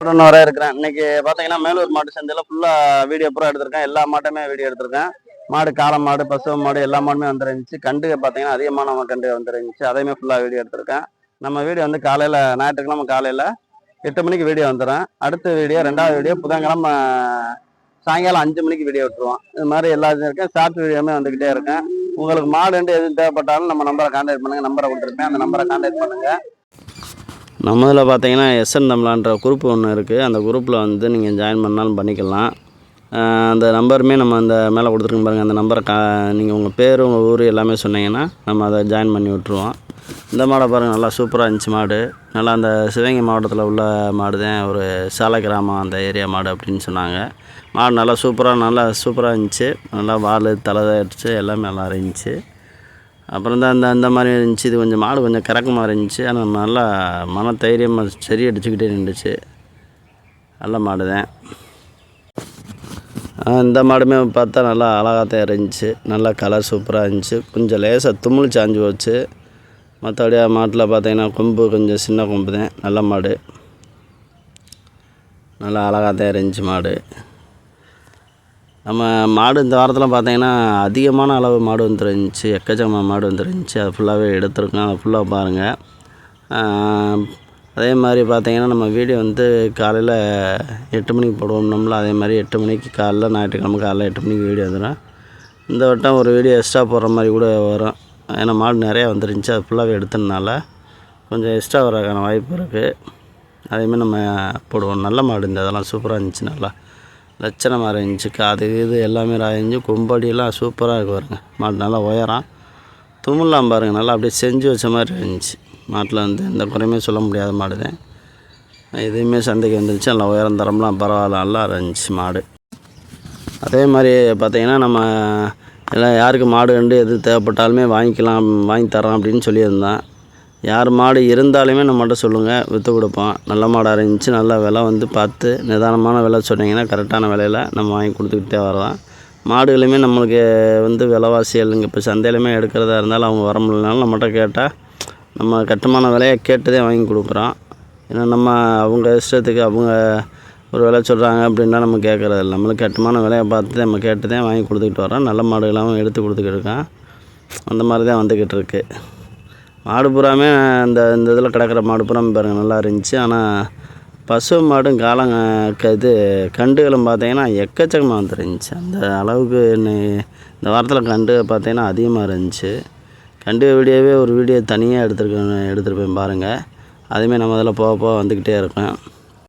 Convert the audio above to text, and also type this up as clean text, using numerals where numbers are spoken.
வர இருக்கிறேன். இன்னைக்கு பார்த்தீங்கன்னா மேலூர் மாட்டு சந்தையில் ஃபுல்லாக வீடியோ பூரா எடுத்திருக்கேன். எல்லா மாட்டுமே வீடியோ எடுத்திருக்கேன். மாடு காளை மாடு பசு மாடு எல்லா மாடுமே வந்துருந்துச்சு. கண்டு பார்த்தீங்கன்னா அதிகமான கண்டு வந்துருந்துச்சு. அதையுமே ஃபுல்லாக வீடியோ எடுத்திருக்கேன். நம்ம வீடியோ வந்து காலையில் ஞாயிற்றுக்கிழமை காலையில் 8 மணிக்கு வீடியோ வந்துடும். அடுத்த வீடியோ 2வது வீடியோ புதன்கிழமை சாயங்காலம் 5 மணிக்கு வீடியோ விட்டுருவோம். இது மாதிரி எல்லா இருக்கேன். ஷார்ட் வீடியோமே வந்துக்கிட்டே இருக்கேன். உங்களுக்கு மாடு எதுவும் தேவைப்பட்டாலும் நம்ம நம்பரை கான்டாக்ட் பண்ணுங்கள். நம்பரை கொடுத்துருப்பேன். அந்த நம்பரை கான்டாக்ட் பண்ணுங்கள். நம்ம இதில் பார்த்தீங்கன்னா எஸ்என் தமிழான்ற குரூப் ஒன்று இருக்குது. அந்த குரூப்பில் வந்து நீங்கள் ஜாயின் பண்ணாலும் பண்ணிக்கலாம். அந்த நம்பருமே நம்ம அந்த மேலே கொடுத்துருக்கோம் பாருங்கள். அந்த நம்பரை நீங்கள் உங்கள் பேர் உங்கள் ஊர் எல்லாமே சொன்னீங்கன்னா நம்ம அதை ஜாயின் பண்ணி விட்ருவோம். இந்த மாடை பாருங்கள், நல்லா சூப்பராக இருந்துச்சு மாடு. நல்லா அந்த சிவகங்கை மாவட்டத்தில் உள்ள மாடு தான், ஒரு சாலை கிராமம் அந்த ஏரியா மாடு அப்படின்னு சொன்னாங்க. மாடு நல்லா சூப்பராக இருந்துச்சு. நல்லா வால் தலை அடிச்சு எல்லாமே நல்லா இருந்துச்சு. அப்புறம் தான் அந்த மாதிரி இருந்துச்சு. இது கொஞ்சம் மாடு கொஞ்சம் கறக்கமாக இருந்துச்சு. ஆனால் நல்லா மன தைரியமாக சரி அடிச்சுக்கிட்டே நின்றுச்சு. நல்ல மாடு தான். இந்த மாடுமே பார்த்தா நல்லா அழகாக தான் இருந்துச்சு. நல்லா கலர் சூப்பராக இருந்துச்சு. கொஞ்சம் லேசாக தும்முள் சாஞ்சு போச்சு. மற்றபடி மாட்டில் பார்த்தீங்கன்னா கொம்பு கொஞ்சம் சின்ன கொம்பு தான். நல்ல மாடு, நல்லா அழகாக தான் இருந்துச்சு மாடு. நம்ம மாடு இந்த வாரத்தில் பார்த்தீங்கன்னா அதிகமான அளவு மாடு வந்துருந்துச்சு. எக்கச்சக்கமான மாடு வந்துருந்துச்சு. அது ஃபுல்லாகவே எடுத்துருக்கோம். அதை ஃபுல்லாக பாருங்கள். அதே மாதிரி பார்த்தீங்கன்னா நம்ம வீடியோ வந்து காலையில் 8 மணிக்கு போடுவோம்னோம்ல, அதே மாதிரி 8 மணிக்கு காலைல ஞாயிற்றுக்கிழமை காலைல 8 மணிக்கு வீடியோ வந்துடும். இந்த வட்டம் ஒரு வீடியோ எக்ஸ்ட்ரா போடுற மாதிரி கூட வரும். ஏன்னா மாடு நிறையா வந்துருந்துச்சு. அது ஃபுல்லாகவே எடுத்ததுனால கொஞ்சம் எக்ஸ்ட்ரா வரக்கான வாய்ப்பு இருக்குது. அதேமாதிரி நம்ம போடுவோம். நல்ல மாடு இந்த இதெல்லாம் சூப்பராக இருந்துச்சு. நல்லா லட்சணமாக இருந்துச்சு. காது இது எல்லாமே ராய்ஞ்சி கொம்படியெல்லாம் சூப்பராக இருக்கு பாருங்க. மாடு நல்லா உயரம், தும்முலாம் பாருங்கள், நல்லா அப்படியே செஞ்சு வச்ச மாதிரி இருந்துச்சு. மாட்டில் வந்து எந்த குறையுமே சொல்ல முடியாத மாடு தான். இதுவுமே சந்தைக்கு வந்துருச்சு. நல்லா உயரம் தரம்லாம் பரவாயில்ல, நல்லா இருந்துச்சு மாடு. அதே மாதிரி பார்த்திங்கன்னா நம்ம எல்லாம் யாருக்கு மாடு கண்டு எது தேவைப்பட்டாலுமே வாங்கி தரோம் அப்படின்னு சொல்லியிருந்தேன். யார் மாடு இருந்தாலுமே நம்மகிட்ட சொல்லுங்கள், விற்று கொடுப்போம். நல்ல மாடாக இருந்துச்சு. நல்ல விலை வந்து பார்த்து நிதானமான விலை சொன்னீங்கன்னா கரெக்டான விலையில் நம்ம வாங்கி கொடுத்துக்கிட்டே வரலாம். மாடுகளுமே நம்மளுக்கு வந்து விலைவாசிகள் இங்கே இப்போ சந்தையிலுமே எடுக்கிறதா இருந்தாலும் அவங்க வர முடியலனாலும் நம்மகிட்ட கேட்டால் நம்ம கட்டுமான விலையை கேட்டுதான் வாங்கி கொடுக்குறோம். ஏன்னா நம்ம அவங்க இஷ்டத்துக்கு அவங்க ஒரு விலை சொல்கிறாங்க அப்படின்னா நம்ம கேட்குறதில்ல. நம்மளுக்கு கட்டுமான விலையை பார்த்து நம்ம கேட்டு தான் வாங்கி கொடுத்துக்கிட்டு வரோம். நல்ல மாடுகளாகவும் எடுத்து கொடுத்துக்கிட்டு இருக்கோம். அந்த மாதிரி தான் வந்துக்கிட்டு இருக்கு. மாடு பூராமே இந்த இதில் கிடக்கிற மாடு பூராமே பாருங்கள் நல்லா இருந்துச்சு. ஆனால் பசு மாடும் இது கண்டுகளும் பார்த்தீங்கன்னா எக்கச்சக்கமாக வந்துருந்துச்சு. அந்த அளவுக்கு இந்த வாரத்தில் கண்டு பார்த்தீங்கன்னா அதிகமாக இருந்துச்சு. கண்டு வீடியோவே ஒரு வீடியோ தனியாக எடுத்துருப்பேன் பாருங்கள். அதுவுமே நம்ம அதில் போக வந்துக்கிட்டே இருக்கோம்.